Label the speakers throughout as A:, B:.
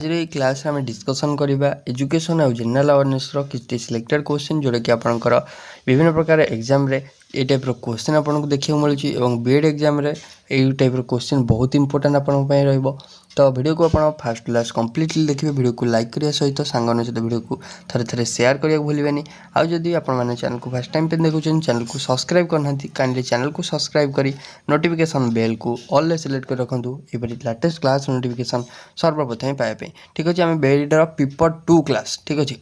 A: आज क्लास आम डिस्कसन करवा एजुकेशन और जनरल अवेयरनेस किसी सिलेक्टेड क्वेश्चन जोटा कि आपंकर विभिन्न प्रकार एग्जाम रे ये टाइप क्वेश्चन आपको देखा मिलूँ बीएड एग्जाम रे यही टाइप क्वेश्चन बहुत इंपोर्टेंट आपंपाई रही तो वीडियो को आप फास्ट क्लास कंप्लीटली देखिए वीडियो को लाइक करने सहित सांगन सहित वीडियो को थे थे शेयर करने भूलें आउ जदि आपने चैनल को फर्स्ट टाइम पे देखुं चैनल को सब्सक्राइब करना काइंडली चैनल को सब्सक्राइब करी नोटिफिकेशन बेल को ऑल सिलेक्ट कर रखुँ ये लेटेस्ट क्लास नोटिफिकेशन सर्वप्रथम पाइबा ठीक अच्छे आम बेडर पेपर 2 क्लास ठीक अच्छे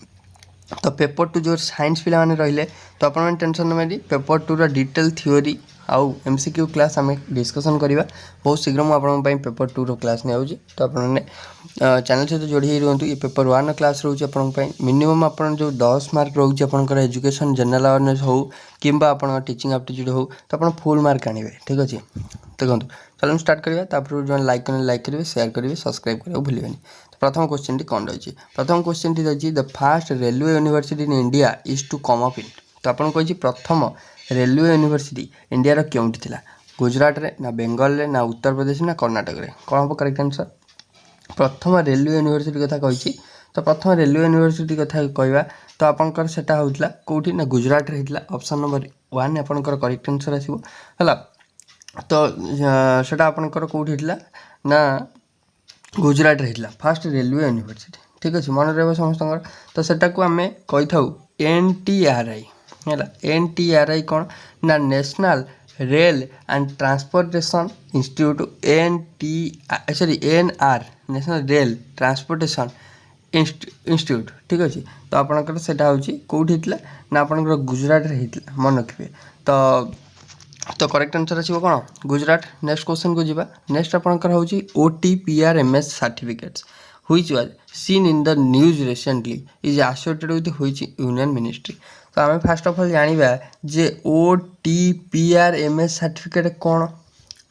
A: तो पेपर 2 जो साइंस पिला माने रहिले तो अपन टेंशन नमेदी पेपर 2 रा डिटेल थ्योरी आउ एमसीक्यू क्लास आम डिस्कसन करवा बहुत शीघ्र मुझे पेपर 2 रो क्लास नहीं आऊँ तो आपने चैनल सहित जोड़ी रुहतु ये पेपर 1 क्लास रोचे मिनिमम आप जो 10 मार्क रोचे आपंकर एजुकेशन जनरल अवेयरनेस हो कि आप टीचिंग एप्टीट्यूड हो तो आप फुल मार्क आने ठीक अच्छे देखो चलो स्टार्ट करवा जो लाइक करेंगे शेयर करेंगे सब्सक्राइब करेंगे भूलें प्रथम क्वेश्चन टी कौन रही प्रथम क्वेश्चन टी रही the first railway university in India is to come up in तो आपन कही प्रथम रेलवे यूनिवर्सिटी इंडिया क्योंटी थिला गुजरात रे ना बेंगल रे ना उत्तर प्रदेश ना कर्नाटक रे कौन हम करेक्ट आंसर प्रथम रेलवे यूनिवर्सिटी कथा कही तो प्रथम रेलवे यूनिवर्सिटी कथा कहवा तो आपंकर सेटा होउतला कोठी ना गुजरात रे हितला ऑप्शन नंबर 1 आपनकर करेक्ट आंसर आसीबो हला तो सेटा आपनकर कोठी हितला ना गुजरात रही फास्ट रेलवे यूनिवर्सिटी ठीक अच्छे मन रहा समस्त तो सेटा को आम कही था NTRI है NTRI कौन ना national rail and transportation institute sorry NR national rail transportation institute ठीक अच्छे तो आपंकर से कौटी होता ना आपंकर गुजरात होता मन रखिए तो करेक्ट आंसर आसो कौन गुजरात नेक्स्ट क्वेश्चन को जीवा नेक्स्ट आपंकर हूँ OTPRMS certificates which was seen in the news recently is associated with which union ministry तो आम फास्ट ऑफ ऑल जाना जे OTPRMS सर्टिफिकेट कौन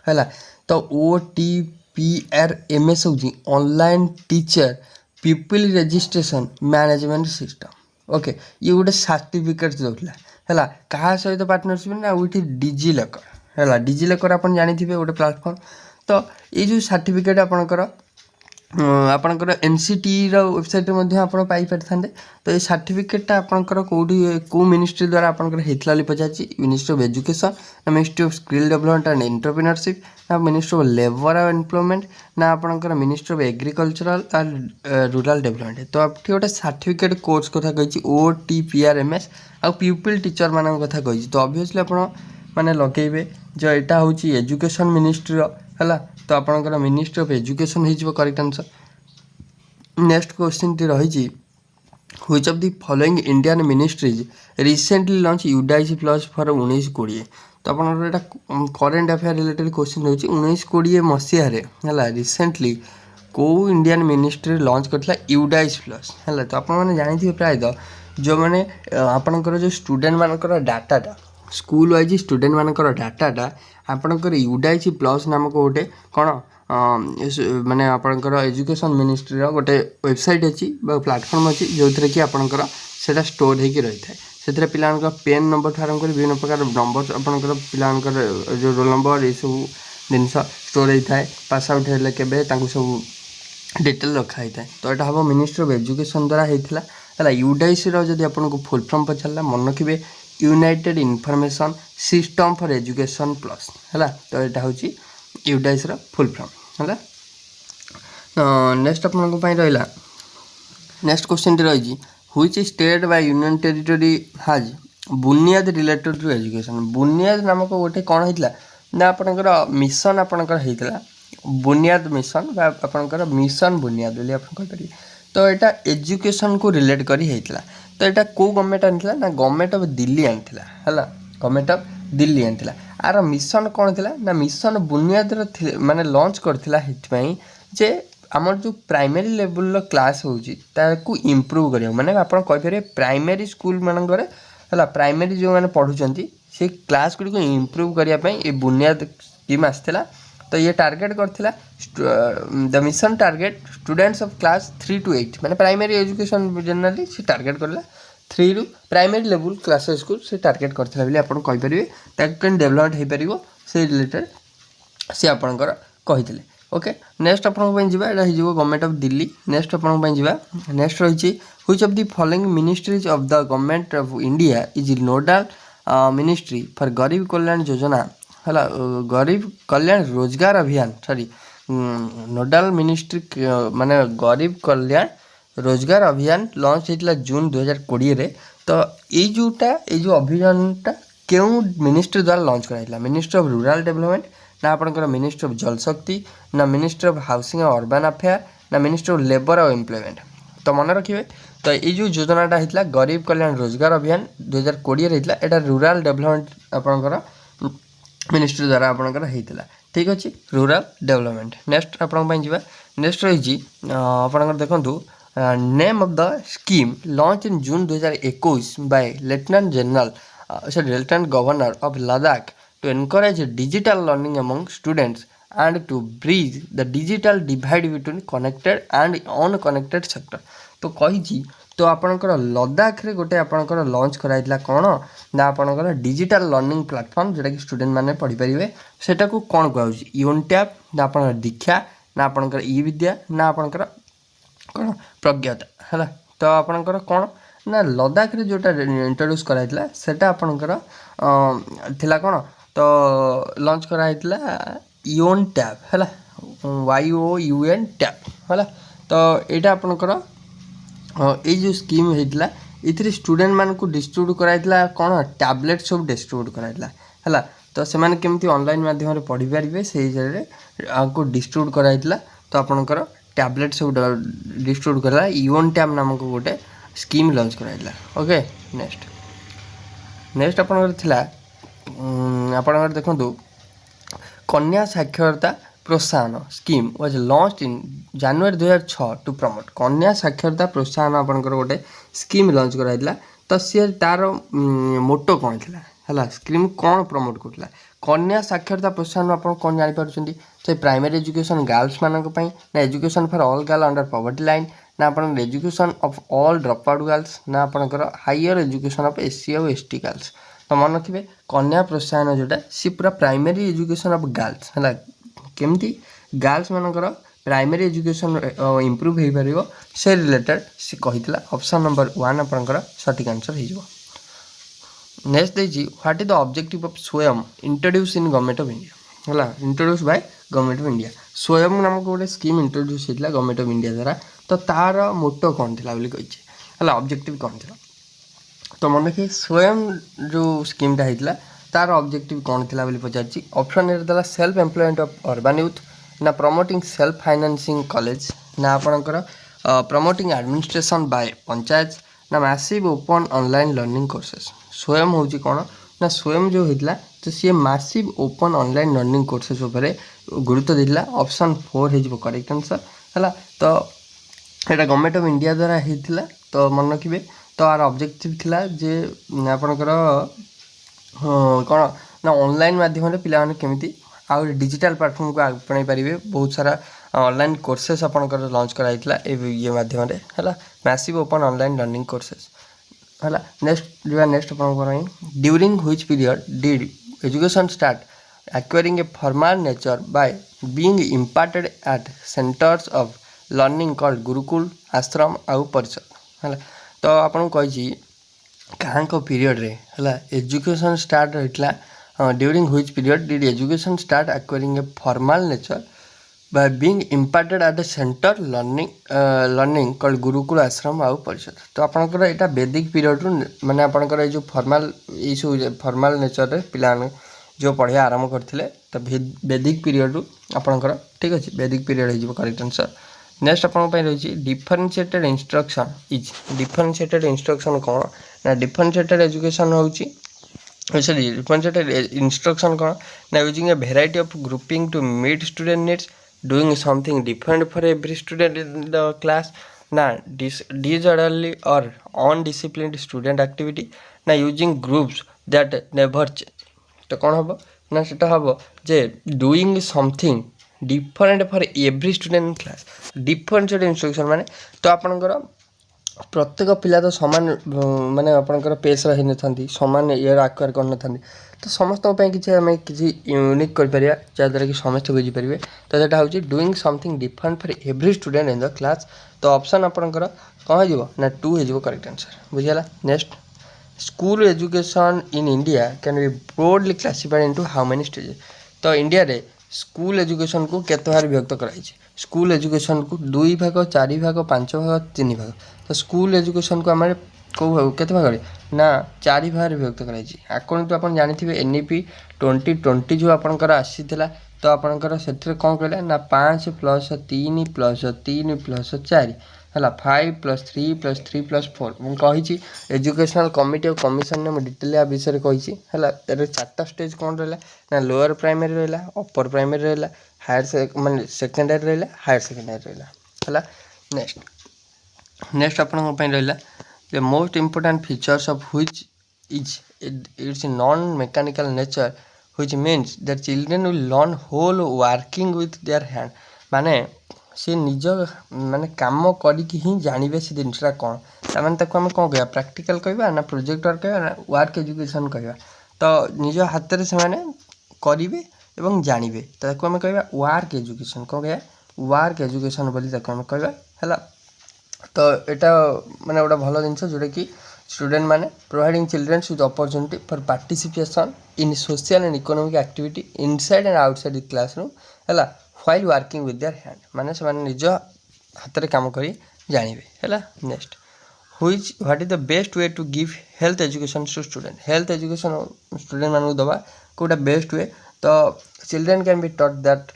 A: है तो OTPRMS हूँ online teacher people registration management system okay ये गोटे सर्टिफिकेट देता है क्या सहित पार्टनरशिप ना उठी डिजिलकर है डिजिलकर आप जानी गोटे प्लाटफर्म तो ये जो सर्टिफिकेट आपणकर NCT वेबसाइट आप पाई तो ये सर्टिफिकेटा आपणकर कौटी कौ मिनिस्ट्री द्वारा आपणकर होता पचार मिनिस्ट्री ऑफ एजुकेशन ना ministry of skill development and entrepreneurship ना ministry of labour and employment ना आपणकर ministry of agricultural and rural development तो आप गोटे सर्टिफिकेट कोर्स कथा कही OTPRMS आ पीपल टीचर मान कथा कही तो ऑब्वियसली आप माने लगेबे जो यहाँ हूँ एजुकेशन मिनिस्ट्री है तो आपंकर मिनिस्ट्री ऑफ एजुकेशन हो करेक्ट आंसर नेक्स्ट क्वेश्चन टी रही which of the following Indian ministries recently launch UDIC plus for 1920 तो आप करेन्ट अफेयर रिलेटेड क्वेश्चन रही 1920 मसीह है रिसेंटली कौ इंडियन मिनिस्ट्री लॉन्च करता UDIC प्लस है तो आपने जानी प्रायतः जो मैंने आपंकर जो स्टूडेंट मानकर डाटाटा स्कूल वाइज स्टूडेंट मानकर डाटाटा आपंकर UDIC प्लस नामक गोटे कौन माने आपंकर एजुकेशन मिनिस्ट्री गोटे वेबसाइट अच्छी प्लाटफर्म अच्छी जो थी कि आपंकर से स्टोर होकर रही है से पिला पेन नंबर ठूँ आरम्भ कर विभिन्न प्रकार नंबर आपंकर पिलांकर जो रोल नंबर ये सब जिन स्टोर होता है पास आउट है के सब डिटेल रखाई था तो यहाँ हम मिनिस्ट्री ऑफ एजुकेशन द्वारा होता है UDIC जब आपको फुल फॉर्म पचारा मन रखिए United information system for education plus है तो यहाँ हूँ UDIC फुल फॉर्म है नेक्स्ट आपको रहा नेक्स्ट क्वेश्चन टी रही which state by union territory हाज बुनियाद रिलेटेड टू एजुकेशन बुनियाद नामक गोटे कौन होता ना आपंकर मिशन आपंकर होता बुनियाद मिशन आपंकर मिशन बुनियाद बोली आप कहीपर तो यहाँ एजुकेशन को रिलेट करी होता तो यहाँ कौ गवर्नमेंट आनी ना गवर्नमेंट ऑफ दिल्ली आनी है गवर्नमेंट ऑफ दिल्ली आनी आर मिशन कौन थी ना मिशन बुनियाद माने लॉन्च करथिला हेतपई जे आमर जो प्राइमरी लेवल क्लास हो इम्प्रूव करियो माने आपण कहि फेरे प्राइमरी स्कूल मानकर है प्राइमरी जो मैंने पढ़ुचंती से क्लास गुडी को इम्प्रूव करिया पई ए बुनियाद स्कीम आसथिला तो ये टारगेट करथिला the mission target students of class 3 to 8 माने प्राइमरी एजुकेशन जनरली से टारगेट करला 3 रू प्राइमरी लेवल क्लासेस को से टारगेट करथिला बोली आपण कहि परिबे ताकन डेवलपमेंट हे परिबो से रिलेटेड से आपणकर कहितले ओके नेक्स्ट आपन जावा एटा हो गवर्नमेंट ऑफ दिल्ली नेक्स्ट आपन जावा नेक्स्ट रही which of the following ministries of the government of India is nodal ministry for गरीब कल्याण योजना है गरीब कल्याण रोजगार अभियान सॉरी नोडल मिनिस्ट्री माने गरीब कल्याण रोजगार अभियान लॉन्च होता जून 2020 रे तो ये जो अभियानटा क्यों मिनिस्ट्री द्वारा लॉन्च कराइला मिनिस्ट्री ऑफ रूरल डेवलपमेंट ना आपंकर मिनिस्ट्री ऑफ जलशक्ति ना मिनिस्ट्री ऑफ हाउसिंग और अर्बन अफेयर ना मिनिस्ट्री ऑफ लेबर और एम्प्लॉयमेंट तो मन रखिए तो ये जो योजनाटा होता गरीब कल्याण रोजगार अभियान 2020 होता यहाँ रूरल डेवलपमेंट आपंकर मिनिस्ट्री द्वारा आपंकर होता ठीक अच्छे रूरल डेवलपमेंट नेक्स्ट आपंकर नेक्स्ट रही आपंकर देखूँ name of the scheme launch in June 2021 by lieutenant general lieutenant governor of Ladakh to encourage digital learning among students and to bridge the digital divide between connected and unconnected sector तो कही तो आपणकर लद्दाख रे गोटे आपणकर लॉन्च कराइला कौन ना आपणकर डिजिटल लर्निंग प्लेटफॉर्म जोटा कि स्टूडेंट माने पढ़ी पारिबे सेटा को कौन कहउची यून टैब ना आपणकर दीक्षा ना आपणकर ई विद्या ना आपणकर कौन प्रज्ञता है तो आपणकर कौन ना लद्दाख रे जोटा इंट्रोड्यूस कराइला सेटा आपणकर थिला कौन तो लॉन्च कराइला यून टैब है YOUN टैब है तो यहाँ आपणकर ये जो स्कीम होता ये स्टूडेंट मान को डिस्ट्रीब्यूट कराइला कौन टैबलेट सब डिस्ट्रीब्यूट कराइला है तो से केमती ऑनलाइन माध्यम पढ़ी पारे से को डिस्ट्रीब्यूट कराइला तो आपणकर टैबलेट सब डिस्ट्रीब्यूट कराला यून टैब नामक गोटे स्कीम लॉन्च कराइला ओके नेक्स्ट आपणकर थिला आपणकर देखो Kanya Saksharta Protsahan scheme was launch in January 2006 to promote Kanya Saksharta प्रोत्साहन आपणकर गोटे स्कीम लॉन्च कराइला तो सी तार मोटो कौन थी है स्कीम कौन प्रमोट करता कन्या साक्षरता प्रोत्साहन आप कौन जानीपार तो प्राइमरी एजुकेशन गर्ल्स मानी ना education for all girl under poverty line ना आप education of all drop out girls ना आपंकर हायर एजुकेशन ऑफ SC और ST गर्ल्स तो मन रखिए कन्या प्रोत्साहन जोटा सी पूरा प्राइमरी एजुकेशन ऑफ गर्ल्स है केमती गर्ल्स मानकर प्राइमरी एजुकेशन इम्प्रूव हो पार से रिलेटेड सी कही ऑप्शन नंबर 1 आपंकर सठिक आंसर हो नेक्स्ट देखिए what is the objective of Swayam introduce in government of India है introduce by government of India Swayam नामक गोटे स्कीम इंट्रोड्यूस होता गवर्नमेंट ऑफ इंडिया द्वारा तो तार मोटो कौन थी है ऑब्जेक्टिव कौन थी तो मन रखिए स्वयं जो स्कीमटा होता तार ऑब्जेक्टिव कौन थी पचार ऑप्शन ए देला self employment of urban youth ना प्रमोटिंग सेल्फ फाइनेंसिंग कॉलेज ना आपणकर प्रमोटिंग एडमिनिस्ट्रेशन बाय पंचायत ना massive open online learning courses Swayam हूँ कौन ना स्वयं जो होता तो C massive open online learning courses उपर गुरुत्व देला ऑप्शन 4 हो करेक्ट आंसर है तो यहाँ गवर्नमेंट ऑफ इंडिया द्वारा होता तो मन रखिए तो आर ऑब्जेक्टिव थिला जे आपणकर कौन ना ऑनलाइन माध्यम पिला केमिति आ डिजिटल प्लेटफॉर्म को आपणाई पारे बहुत सारा ऑनलाइन कोर्सेस आपणकर लॉन्च कराइला ये माध्यम है massive open online learning courses है नेक्स्ट जो नेक्स्ट आपंकर during which period did education start acquiring a formal nature by being imparted at centres of learning called gurukul ashram आउ परिषद है तो आपको कही कहाँ को पीरियड रे है एजुकेशन स्टार्ट होता during which period did education start acquiring a formal nature by being imparted at a centre learning called gurukul ashram आउ परिषद तो आपंकर यहाँ वैदिक पीरियड रू माने आपंकर जो फॉर्मल ये फॉर्मल नेचर रे पिला जो पढ़िया आरंभ करते तो वैदिक पीरियड रू आपंकर ठीक अच्छे वैदिक पीरियड हो करेक्ट आंसर नेक्स्ट आप रही differentiated instruction is differentiated instruction कौन ना डिफरेंशिएटेड एजुकेशन हूँ सॉरी डिफरेंशिएटेड इंस्ट्रक्शन कौन ना using a variety of grouping to meet student needs doing something different for every student in the class ना disorderly और undisciplined student activity ना using groups that never change तो कौन हम ना सेटा हम जे doing something different for every student in class differentiated instruction माने तो आपनकर प्रत्येक पिला तो सामान माने आपणकर पेस रही नथांती सामान इयर आक्वायर कर नथांती तो समस्त किसी आम किसी यूनिक करें जहाँद्वारा कि समस्त बुझीपारे तो यहाँ हूँ doing something different for every student in the class तो ऑप्शन आपणकर कौन हो ना 2 हो करेक्ट आंसर बुझीगला। Next school education in India can be broadly classified into how many stages तो इंडिया रे स्कूल एजुकेशन को केते भाग विभक्त कराई स्कूल एजुकेशन को 2 भाग 4 भाग 5 भाग 3 भाग तो स्कूल एजुकेशन को आम कौ भाग केते भाग ना 4 भाग विभक्त कराई अकॉर्डिंग टू आप जानी एनईपी 2020 जो आपंकर आसी तो आपंकर से कौन कहला ना 5 + 3 + 3 + 4 है 5 + 3 + 3 + 4 मुझे एजुकेशनल कमिटी और कमिशन ने डिटेल या विषय कही है 4टा स्टेज कौन रहा ना लोअर प्राइमरी रहा अपर प्राइमरी रहा हायर माने सेकेंडरी रहा हायर सेकेंडरी रहा है। नेक्स्ट आप रहा the most important features of which is its non mechanical nature which means that children will learn whole working with their hand माने सी निज माने काम करके ही जानवे से जिनसा कौन ताने आम कौन कह प्रैक्टिकल कहवा ना प्रोजेक्ट वर्क कहवा ना वर्क एजुकेशन कहवा तो निज हाथ में से करेंगे एवं जानवे तो आम कहवा वर्क एजुकेशन कौन कहवा वर्क एजुकेशन बोली आम कहवा है। तो यहाँ माने गोटे भल जिन जोटा कि स्टूडेंट माने providing childrens with opportunity for participation in social and economic activity inside and outside the classroom है while working with their hand माने से निज हाथ में काम कर जानवे है। Next what is the best way to give health education to student health education student मानू दवा कोटा बेस्ट वे तो children can be taught that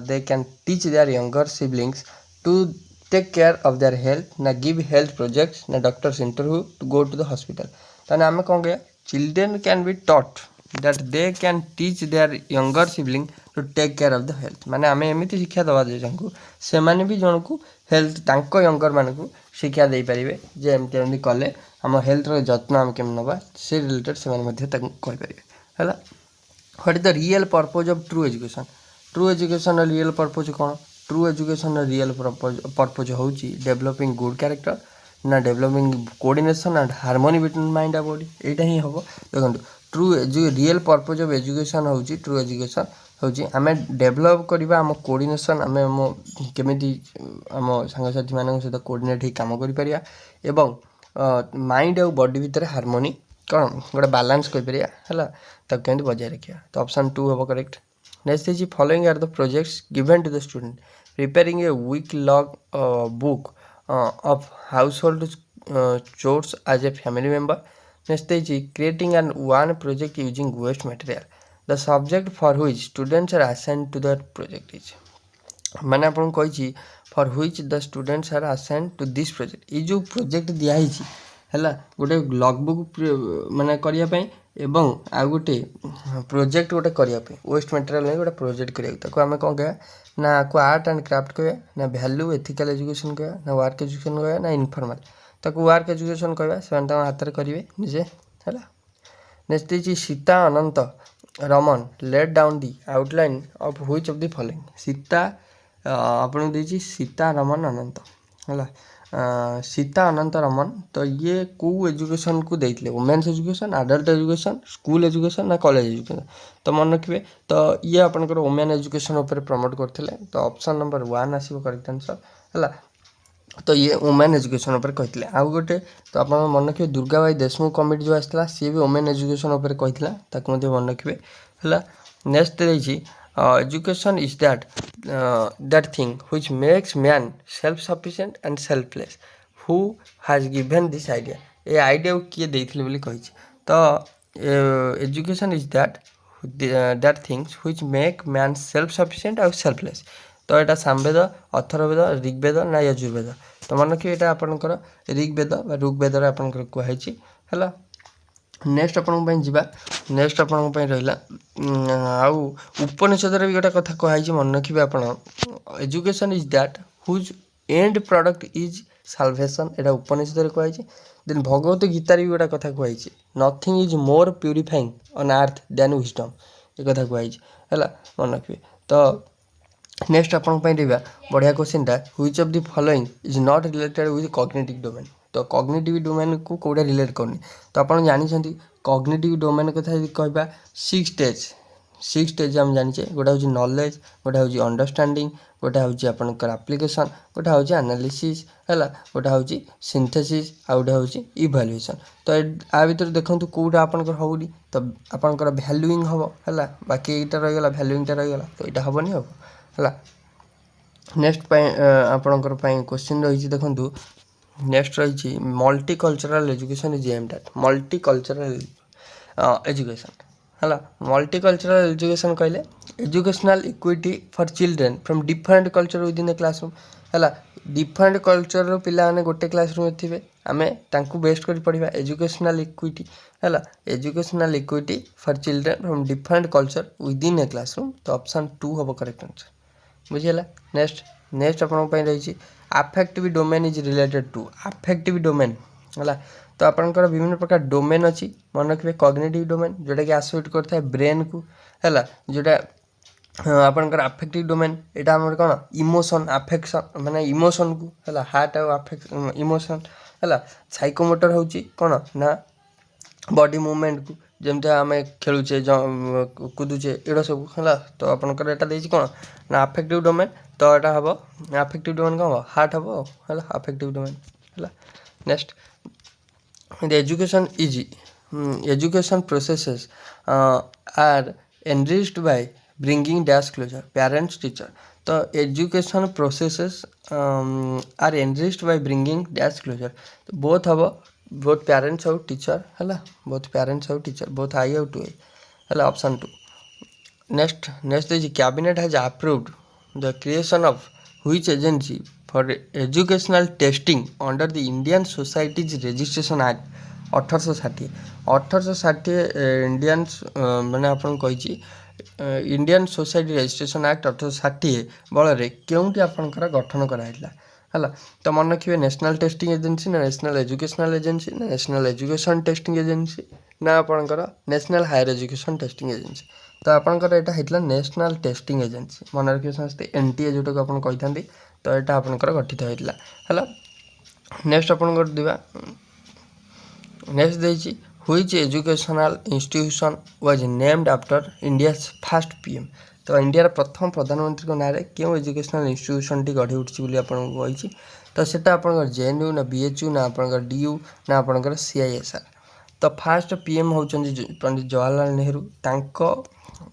A: they can teach their younger siblings to take care of their health ना give health projects ना doctors interview to go to the hospital ताने आम कौन कह children can be taught that they can teach their younger sibling to take care of the health माने आम एमती शिक्षा दवा से माने भी जन को हेल्थ तांको यंगर मान को शिक्षा दे पारे जे एमती एमती कले आम हेल्थ जत्न आम केम नवा से रिलेटेड से कहीपर है। What is the real purpose of true education real purpose कौन ट्रू एजुकेशन रियल पर्पज हूँ डेवलपिंग गुड कैरेक्टर ना developing coordination and harmony between mind and body यहाँ ही हम देखो true real purpose of education हूँ true education हूँ आम develop करवा आम कोऑर्डिनेशन आम केमी आम सांगसाथी मान सहित कोऑर्डिनेट काम करें एवं माइंड और बॉडी भितर हार्मोनी कौन गोटे बालांस कहीपर है केमी बजाय रखा तो ऑप्शन 2 हम correct. Next is following are the projects given to the student preparing a week log book of household chores as a family member. Next is creating and one project using waste material the subject for which students are assigned to that project is मैंने आपको कही for which the students are assigned to this project ये जो project दिखाई है गोटे logbook माने करने एवं आ गोटे प्रोजेक्ट गोटे करने वेस्ट मटेरियल नहीं गोटे प्रोजेक्ट करा आम कौन कह ना को आर्ट एंड क्राफ्ट कह ना वैल्यू एथिकल एजुकेशन कह ना वर्क एजुकेशन कह ना इनफॉर्मल ताको वर्क एजुकेशन कह से हाथ में करेंगे निजे है। Next is Sita Anant Raman laid down the outline of which of the following Sita आपन देछि सीता रमन अनंत है सीता अनंत रमन तो ये कौ एजुकेशन को देते women's education adult education school education ना कॉलेज एजुकेशन तो मन रखिए तो ये आपंकर वुमेन एजुकेशन उपर प्रमोट करते तो ऑप्शन नंबर 1 आसो करेक्ट आंसर है। तो ये वुमेन एजुकेशन उपर कहते आउ गोटे तो आप मन रखिए दुर्गाबाई देशमुख कमिटी जो आसाला सी भी वुमेन एजुकेशन उपर कहता मन रखिए है। नेक्स्ट रही education is that thing which makes man self sufficient and selfless who has given this idea ये आइडिया किए देथिले बोली कही तो education is that things which make man self sufficient और सेल्फलेस तो यहाँ सामवेद अथर्ववेद ऋग्वेद ना यजुर्वेद तो मन रखिए यहाँ आपंकर ऋग्वेद ऋग्वेद आपंकर कहुई है। नेक्स्ट आपण जी नेक्स्ट आपण रहा आउ उपनिषद भी गोटे कथा कहुई मन रखिए आप education is that whose end product is salvation यहाँ उपनिषद कहुई देन भगवत गीतार भी गोटे कथा कहुई nothing is more purifying on earth than wisdom ये कथा कहुई है मन रखिए। तो नेक्स्ट आपण बढ़िया क्वेश्चन टा which of the following is not related with cognitive domain तो कॉग्निटिव डोमेन को कोड़ा रिलेट करनी तो आप जानते कॉग्निटिव डोमेन कथा कहबा 6 स्टेज आम जाने गोटे हूँ नॉलेज गोटे हूँ अंडरस्टैंडिंग गोटे हूँ आपंकर आप्लिकेसन गोटे हूँ एनालिसिस है गोटे हूँ सिंथेसिस आ गोटे हूँ इभालुएसन तो आ भर देखो कौटा आपंकर होनी तो आपंकर भैल्यूइंग हम है बाकी यहाँ रहीगला भैल्यूइंगटा रहीगला तो यहाँ हेनी हम है नेक्स्ट आपंकर क्वेश्चन रही देखूँ नेक्स्ट रही multicultural education is aimed at multicultural education है मल्टीकल्चरल एजुकेशन कहले educational equity for children from different culture within the classroom है डिफरेंट कल्चर पिला माने गोटे क्लासरूम थे आमे तांकु बेस्ट कर पढ़ा एजुकेशनल इक्विटी है educational equity for children from different culture within a classroom तो ऑप्शन 2 हम करेक्ट आंसर बुझीगला नेक्स्ट आपन रही affective domain is related to affective domain है तो आपंकर विभिन्न प्रकार डोमेन अच्छी मन रखिए कॉग्निटिव डोमेन जोटा कि एसोसिएट करता है ब्रेन को है जोटा आपंकर अफेक्टिव डोमेन यहाँ आम कौन इमोशन अफेक्शन माने इमोशन को है हार्ट आउ इमोशन है साइकोमोटर हूँ कौन ना बॉडी मूवमेंट को जमती आम खेलुचे कूदुचे एड़ा सब है तो आपंकर यहाँ देखिए कौन ना अफेक्टिव डोमेन तो यहाँ हम अफेक्टिव डोमेन कौन हम हार्ट हम है अफेक्टिव डोमेन है next the education processes are enriched by bringing dash closer parents teacher तो education processes are enriched by bringing dash closer तो both हम both parents और teacher है both parents और teacher both I और 2 है option 2 next is cabinet has approved the creation of which agency for educational testing under the Indian Societies Registration Act 1860 Indian मैंने आपन कही इंडियन सोसाइटी रजिस्ट्रेशन एक्ट 1860 बल केउंटी आपनकर गठन कराइला है तो मन रखिए नेशनल टेस्टिंग एजेंसी ना नेशनल एजुकेशनल एजेंसी ना नेशनल एजुकेशन टेस्टिंग एजेंसी ना आपनकर national higher education testing agency तो आपनकर यहाँ होता नेशनल टेस्टिंग एजेंसी मन रखिए समस्ते NTA जोटा को आप कही था तो यहाँ आपनकर गठित होता है नेक्स्ट आपनकर दिवा नेक्स्ट देखिए which educational institution was named after India's first PM तो इंडिया प्रथम प्रधानमंत्री को नारे क्यों एजुकेशनल इंस्टीट्यूशन टी गढ़ी उठी आपको कही तो सेटा आपनकर JNU ना BHU ना आपनकर DU ना आपनकर CISR तो फर्स्ट PM होचंदी पंडित जवाहरलाल नेहरू तांको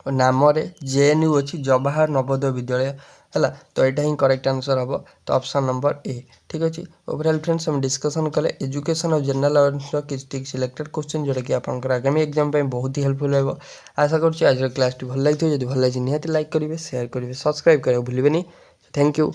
A: नाम रे JNU अच्छी जवाहर नवोदय विद्यालय है तो यहाँ ही करेक्ट आंसर हम तो ऑप्शन नंबर A ठीक अच्छे ओवरऑल फ्रेंड्स हम डिस्कसन कले एजुकेशन और जनरल अवेयरनेस किसी सिलेक्टेड क्वेश्चन जोटा कि आपंकर आगामी एग्जाम बहुत ही हेल्पफुल हो आशा करुँच आज क्लास भल लगी जब भल लगी निहाती लाइक करेंगे शेयर करेंगे सब्सक्राइब करेंगे भूलें थैंक यू।